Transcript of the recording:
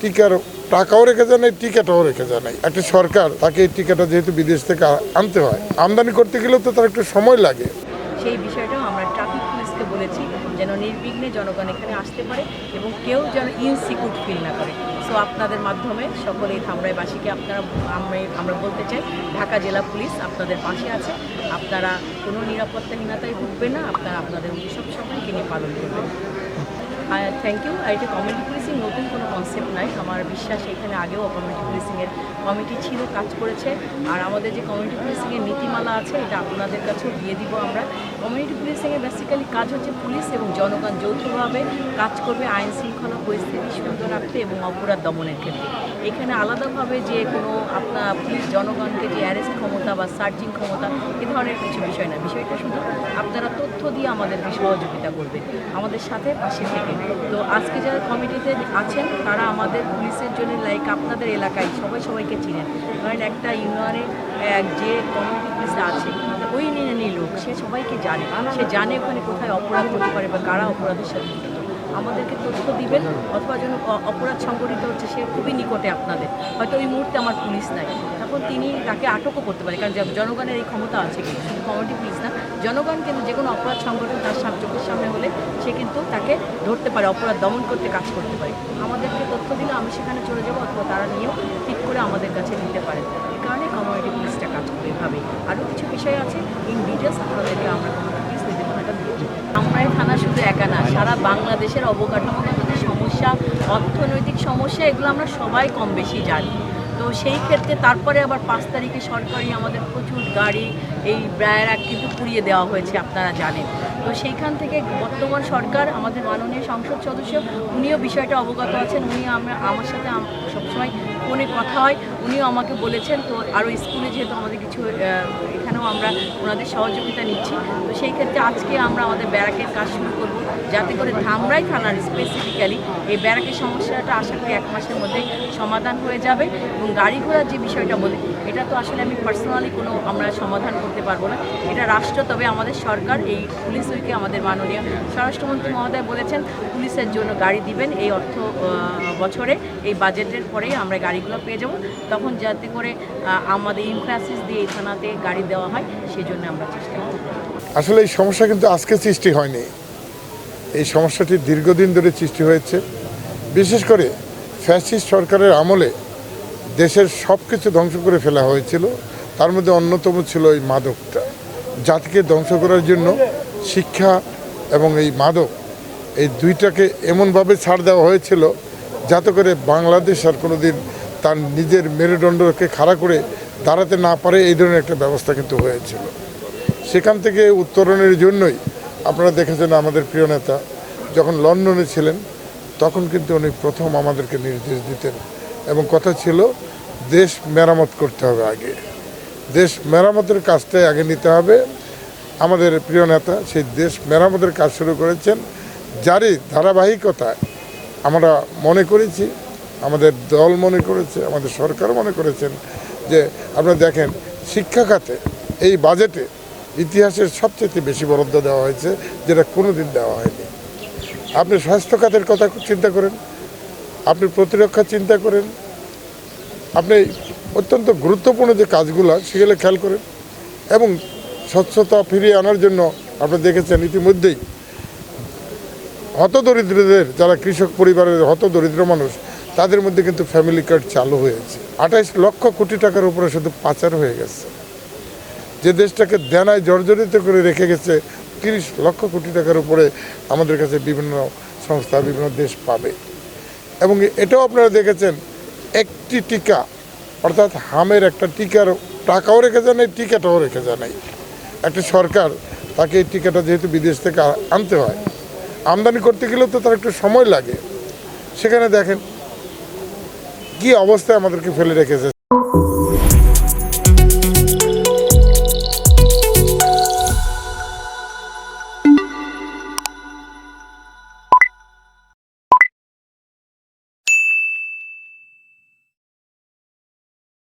টিকার টাকাও রেখে যায় নাই, টিকাটাও রেখে যায় নাই। একটা সরকার তাকে এই টিকাটা যেহেতু বিদেশ থেকে আনতে হয়, আমদানি করতে গেলেও তো তার একটু সময় লাগে। সেই বিষয়টাও আমরা ট্রাফিক পুলিশকে বলেছি যেন নির্বিঘ্নে জনগণ এখানে আসতে পারে এবং কেউ যেন ইনসিকিউর ফিল না করে। সো আপনাদের মাধ্যমে সকল এই ধামরাইবাসীকে আমরা বলতে চাই, ঢাকা জেলা পুলিশ আপনাদের পাশে আছে। আপনারা কোনো নিরাপত্তাহীনতায় ভুগবেন না, আপনারা আপনাদের উৎসব সবাইকে নিয়ে পালন করবেন। Thank you. আর এটা কমিউনিটি পুলিশিং নতুন কোনো কনসেপ্ট নয়, আমার বিশ্বাস এখানে আগেও কমিউনিটি পুলিশিংয়ের কমিটি ছিল, কাজ করেছে। আর আমাদের যে কমিউনিটি পুলিশিংয়ের নীতিমালা আছে এটা আপনাদের কাছেও দিয়ে দিব আমরা। কমিউনিটি পুলিশিংয়ের বেসিক্যালি কাজ হচ্ছে পুলিশ এবং জনগণ যৌথভাবে কাজ করবে আইন শৃঙ্খলা পরিস্থিতি সুন্দর রাখতে এবং অপরাধ দমনের ক্ষেত্রে। এখানে আলাদাভাবে যে কোনো আপনার পুলিশ জনগণকে যে অ্যারেস্ট ক্ষমতা বা সার্চিং ক্ষমতা এ ধরনের কিছু বিষয় না, বিষয়টা শুধু আপনারা তথ্য দিয়ে আমাদেরকে সহযোগিতা করবে, আমাদের সাথে পাশে থেকে। তো আজকে যারা কমিটিতে আছেন তারা আমাদের পুলিশের জন্য লাইক আপনাদের এলাকায় সবাইকে চিনেন। ধরেন একটা ইউনিয়নে যে কমিউনিটি পুলিশে আছে ওই নিয়ে লোক, সে সবাইকে জানে, সে জানে ওখানে কোথায় অপরাধ হতে পারে বা কারা অপরাধের সাথে জড়িত। আমাদেরকে তথ্য দিবেন, অথবা যেন অপরাধ সংগঠিত হচ্ছে সে খুবই নিকটে আপনাদের, হয়তো ওই মুহূর্তে আমার পুলিশ নাই, তখন তাকে আটকও করতে পারে, কারণ জনগণের এই ক্ষমতা আছে। কিন্তু শুধু কমিউনিটি পুলিশ না, জনগণ কিন্তু যে কোনো অপরাধ সংগঠন তার চোখের সামনে হলে সে কিন্তু তাকে ধরতে পারে, অপরাধ দমন করতে কাজ করতে পারে। আমাদেরকে তথ্য দিলে আমি সেখানে চলে যাবো, অথবা তারা নিয়েও ঠিক করে আমাদের কাছে দিতে পারে। এই কারণে কমিউনিটি পুলিশটা কাজ করে এভাবেই। আরও কিছু বিষয় আছে, ইন ডিটেলস আপনাদেরকে আমরা কমিউনিটি পুলিশ নির্দেশনাটা দিয়েছি। ধামরাই থানা শুধু একা না, সারা বাংলাদেশের অবকাঠামোগত যে সমস্যা, অর্থনৈতিক সমস্যা, এগুলো আমরা সবাই কম বেশি জানি। তো সেই ক্ষেত্রে তারপরে আবার 5 তারিখে সরকারি আমাদের প্রচুর গাড়ি এই ব্রায়ার কিন্তু পুড়িয়ে দেওয়া হয়েছে, আপনারা জানেন। তো সেইখান থেকে বর্তমান সরকার, আমাদের মাননীয় সংসদ সদস্য, উনিও বিষয়টা অবগত আছেন। উনি আমার সাথে সবসময় ফোনে কথা হয়, উনিও আমাকে বলেছেন। তো আরও স্কুলে যেহেতু আমাদের কিছু এখানেও আমরা ওনাদের সহযোগিতা নিচ্ছি। তো সেই ক্ষেত্রে আজকে আমরা আমাদের ব্যারাকের কাজ শুরু করব, যাতে করে ধামরাই থানার স্পেসিফিক্যালি এই ব্যারাকের সমস্যাটা আশা করি 1 মাসের মধ্যেই সমাধান হয়ে যাবে। এবং গাড়ি ঘোড়ার যে বিষয়টা বলি, এটা তো আসলে আমি পার্সোনালি কোনো আমরা সমাধান করতে পারবো না, এটা রাষ্ট্র। তবে আমাদের সরকার এই পুলিশ উইকে আমাদের মাননীয় স্বরাষ্ট্রমন্ত্রী মহোদয় বলেছেন পুলিশের জন্য গাড়ি দিবেন এই অর্থ বছরে, এই বাজেটের পরেই আমরা গাড়িগুলো পেয়ে যাব, তখন যাতে করে আমাদের ইনফ্রাসিস দিয়ে এই থানাতে গাড়ি দেওয়া হয়, সেই জন্য আমরা চেষ্টা করব। আসলে এই সমস্যা কিন্তু আজকে সৃষ্টি হয়নি, এই সমস্যাটি দীর্ঘদিন ধরে সৃষ্টি হয়েছে। বিশেষ করে ফ্যাসিস্ট সরকারের আমলে দেশের সব কিছু ধ্বংস করে ফেলা হয়েছিল, তার মধ্যে অন্যতম ছিল এই মাদকটা। জাতিকে ধ্বংস করার জন্য শিক্ষা এবং এই মাদক, এই দুইটাকে এমনভাবে ছাড় দেওয়া হয়েছিল যাতে করে বাংলাদেশ আর কোনো দিন তার নিজের মেরুদণ্ডকে খাড়া করে দাঁড়াতে না পারে, এই ধরনের একটা ব্যবস্থা কিন্তু হয়েছিল। সেখান থেকে উত্তরণের জন্যই আপনারা দেখেছেন আমাদের প্রিয় নেতা যখন লন্ডনে ছিলেন তখন কিন্তু উনি প্রথম আমাদেরকে নির্দেশ দিতেন এবং কথা ছিল দেশ মেরামত করতে হবে, আগে দেশ মেরামতের কাজটাই আগে নিতে হবে। আমাদের প্রিয় নেতা সেই দেশ মেরামতের কাজ শুরু করেছেন, যারই ধারাবাহিকতায় আমরা মনে করেছি, আমাদের দল মনে করেছে, আমাদের সরকার মনে করেছেন যে আপনারা দেখেন শিক্ষা খাতে এই বাজেটে ইতিহাসের সবচেয়ে বেশি বরাদ্দ দেওয়া হয়েছে, যেটা কোনো দিন দেওয়া হয়নি। আপনি স্বাস্থ্য খাতের কথা চিন্তা করেন, আপনি প্রতিরক্ষা চিন্তা করেন, আপনি অত্যন্ত গুরুত্বপূর্ণ যে কাজগুলো সেগুলো খেয়াল করেন। এবং স্বচ্ছতা ফিরিয়ে আনার জন্য আপনি দেখেছেন ইতিমধ্যেই হতদরিদ্রদের, যারা কৃষক পরিবারের হতদরিদ্র মানুষ, তাদের মধ্যে কিন্তু ফ্যামিলি কার্ড চালু হয়েছে। 28 লক্ষ কোটি টাকার উপরে শুধু পাচার হয়ে গেছে। যে দেশটাকে দেনায় জর্জরিত করে রেখে গেছে 30 লক্ষ কোটি টাকার উপরে আমাদের কাছে বিভিন্ন সংস্থা, বিভিন্ন দেশ পাবে। এবং এটাও আপনারা দেখেছেন একটি টিকা, অর্থাৎ হামের একটা টিকার টাকাও রেখে যায় নাই, টিকাটাও রেখে যায় নাই। একটা সরকার তাকে এই টিকাটা যেহেতু বিদেশ থেকে আনতে হয়, আমদানি করতে গেলেও তো তার একটু সময় লাগে। সেখানে দেখেন কী অবস্থায় আমাদেরকে ফেলে রেখেছে।